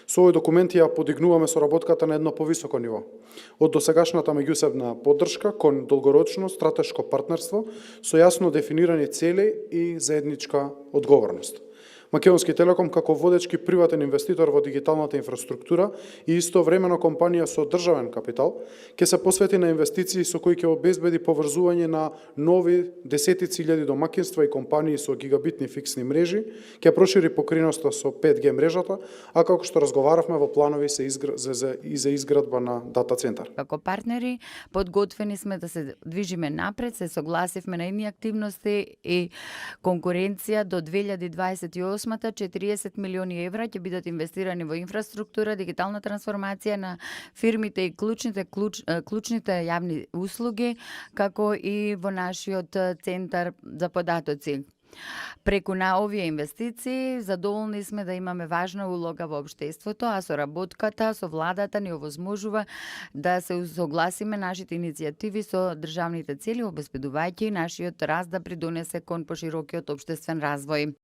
Со овој документ ја подигнуваме соработката на едно повисоко ниво. Од досегашната меѓусебна поддршка кон долгорочно стратешко партнерство со јасно дефинирани цели и заедничка одговорност. Македонски Телеком како водечки приватен инвеститор во дигиталната инфраструктура и истовремено компанија со државен капитал ќе се посвети на инвестиции со кои ќе обезбеди поврзување на нови десетици илјади домакинства и компании со гигабитни фиксни мрежи, ќе прошири покриноста со 5G мрежата, а како што разговаравме во планови за изградба на дата центар. Како партнери подготвени сме да се движиме напред, се согласивме на едни активности и конкуренција до 2028 40 милиони евра ќе бидат инвестирани во инфраструктура, дигитална трансформација на фирмите и клучните јавни услуги, како и во нашиот центар за податоци. Преку на овие инвестиции, задоволни сме да имаме важна улога во општеството, а соработката со владата ни овозможува да се согласиме нашите иницијативи со државните цели, обезбедувајќи нашиот раст да придонесе кон поширокиот општествен развој.